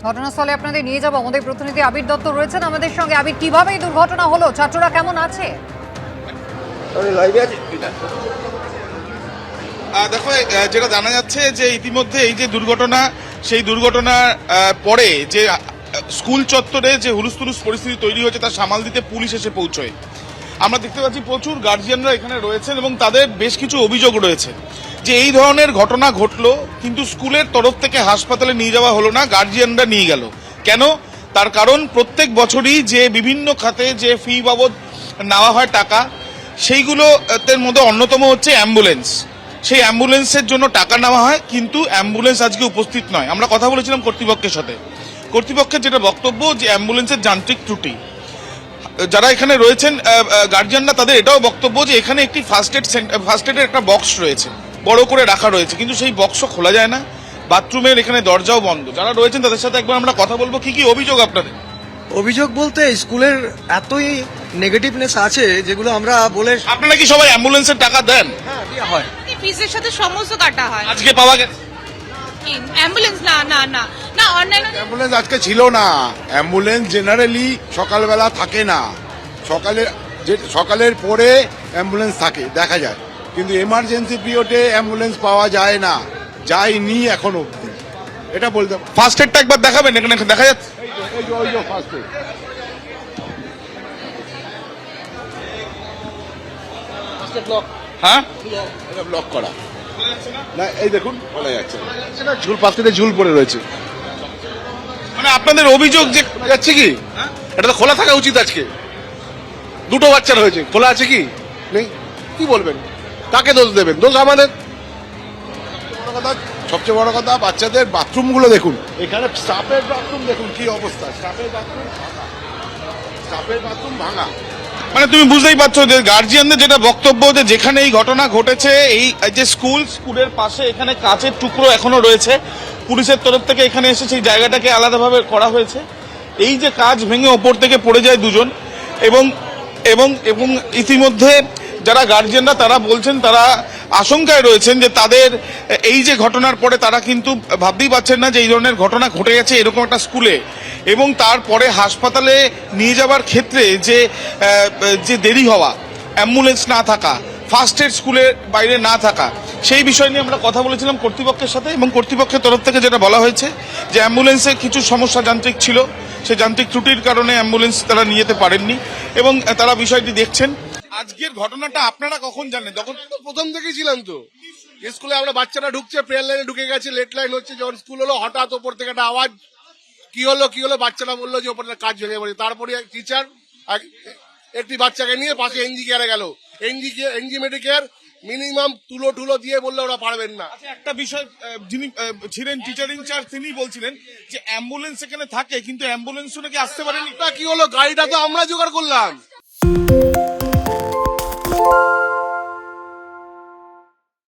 ঘটনাস্থলে আপনাদের নিয়ে যাবো, আমাদের প্রতিনিধি আবির দত্ত রয়েছেন আমাদের সঙ্গে। আবির, কিভাবে এই দুর্ঘটনা হলো, ছাত্ররা কেমন আছে? দেখো, যেটা জানা যাচ্ছে যে ইতিমধ্যে এই যে দুর্ঘটনা, সেই দুর্ঘটনার পরে যে স্কুল চত্বরে যে হুলুস্থুলুস পরিস্থিতি তৈরি হয়েছে তা সামাল দিতে পুলিশ এসে পৌঁছয়। আমরা দেখতে পাচ্ছি প্রচুর গার্জিয়ানরা এখানে রয়েছেন এবং তাদের বেশ কিছু অভিযোগ রয়েছে যে এই ধরনের ঘটনা ঘটলো, কিন্তু স্কুলের তরফ থেকে হাসপাতালে নিয়ে যাওয়া হলো না, গার্জিয়ানরা নিয়ে গেল কেন? তার কারণ প্রত্যেক বছরই যে বিভিন্ন খাতে যে ফি বাবদ নেওয়া হয় টাকা, সেইগুলো এর মধ্যে অন্যতম হচ্ছে অ্যাম্বুলেন্স। সেই অ্যাম্বুলেন্সের জন্য টাকা নেওয়া হয়, কিন্তু অ্যাম্বুলেন্স আজকে উপস্থিত নয়। আমরা কথা বলেছিলাম কর্তৃপক্ষের সাথে, কর্তৃপক্ষের যেটা বক্তব্য যে অ্যাম্বুলেন্সের যান্ত্রিক ত্রুটি। যারা এখানে রয়েছেন গার্জিয়ানরা, তাদের এটাও বক্তব্য যে এখানে একটি ফার্স্ট এডের একটা বক্স রয়েছে, বড় করে রাখা রয়েছে, কিন্তু সেই বক্সও খোলা যায় না, বাথরুমের এখানে দরজাও বন্ধ। যারা রয়েছেন তাদের সাথে একবার আমরা কথা বলবো। কি কি অভিযোগ আপনাদের? অভিযোগ বলতে স্কুলের এতই নেগেটিভনেস আছে যেগুলো আমরা বলে। আপনারা কি সবাই অ্যাম্বুলেন্সের টাকা দেন? হ্যাঁ, দেওয়া হয়। ফিজের সাথে সমস্ত কাটা হয়। আজকে পাওয়া গেছে অ্যাম্বুলেন্স না না না না অনলাইন অ্যাম্বুলেন্স আজকে ছিল না। অ্যাম্বুলেন্স জেনারেলি সকালবেলা থাকে না, সকালের পরে অ্যাম্বুলেন্স থাকে দেখা যায়, কিন্তু এমার্জেন্সি পিরিয়ডে অ্যাম্বুলেন্স পাওয়া যায় না, যায়নি এখনো অব্দি। এটা বলতে ফার্স্ট এডটা একবার দেখাবেন, এখানে দেখা যাচ্ছে। ওই যে ফার্স্ট এড, হ্যাঁ, এটা ব্লক করা না, এই দেখুন বলা যাচ্ছে না, ঝুল পাত্রিতে ঝুল পড়ে রয়েছে। মানে আপনাদের অভিযোগ যে শোনা যাচ্ছে কি? এটা তো খোলা থাকা উচিত। আজকে দুটো বাচ্চার হয়েছে, খোলা আছে কি? নেই। কি বলবেন? কাকে দোষ দেবেন? দোষ আমাদের। সবচেয়ে বড় কথা বাচ্চাদের বাথরুম গুলো দেখুন, এখানে স্টাফের বাথরুম দেখুন কি অবস্থা, স্টাফের বাথরুম ভাঙা। মানে তুমি বুঝতেই পারছো যে গার্জিয়ানদের যেটা বক্তব্য যে যেখানে এই ঘটনা ঘটেছে, এই যে স্কুলের পাশে এখানে কাচের টুকরো এখনো রয়েছে, পুলিশের তরফ থেকে এখানে এসে সেই জায়গাটাকে আলাদাভাবে করা হয়েছে। এই যে কাজ ভেঙে ওপর থেকে পড়ে যায় দুজন, এবং এবং এবং ইতিমধ্যে যারা গার্জিয়ানরা তারা বলছেন, তারা আশঙ্কায় রয়েছেন যে তাদের এই যে ঘটনার পরে তারা কিন্তু ভাবতেই পারছেন না যে এই ধরনের ঘটনা ঘটে গেছে এরকম একটা স্কুলে, এবং তারপরে হাসপাতালে নিয়ে যাওয়ার ক্ষেত্রে যে দেরি হওয়া, অ্যাম্বুলেন্স না থাকা, ফার্স্ট এড স্কুলের বাইরে না থাকা, সেই বিষয় নিয়ে আমরা কথা বলেছিলাম কর্তৃপক্ষের সাথে। এবং কর্তৃপক্ষের তরফ থেকে যেটা বলা হয়েছে যে অ্যাম্বুলেন্সে কিছু সমস্যা যান্ত্রিক ছিল, সেই যান্ত্রিক ত্রুটির কারণে অ্যাম্বুলেন্স তারা নিয়ে যেতে পারেননি, এবং তারা বিষয়টি দেখছেন। আজকের ঘটনাটা আপনারা কখন জানেন? তখন প্রথম থেকেই ছিলাম তো স্কুলে, আমরা বাচ্চারা ঢুকছে, প্রেয়ার লাইনে ঢুকে গেছে, লেট লাইন হচ্ছে, যখন স্কুল হলো হঠাৎ ওপর থেকে একটা আওয়াজ, কি হলো বাচ্চারা বললো যে ওপরে কাজ ভেঙে পড়ে। তারপরে টিচার একটি বাচ্চাকে নিয়ে পাশে এনজি কেয়ারে গেল, এনজি মেডিকেয়ার মিনিমাম তুলো দিয়ে বললো ওরা পারবেন না। আচ্ছা, একটা বিষয়, যিনি ছিলেন টিচার ইনচার্জ তিনি বলছিলেন যে অ্যাম্বুলেন্স এখানে থাকে, কিন্তু অ্যাম্বুলেন্সও নাকি আসতে পারেনি। কি হলো, গাড়িটা তো আমরা জোগাড় করলাম।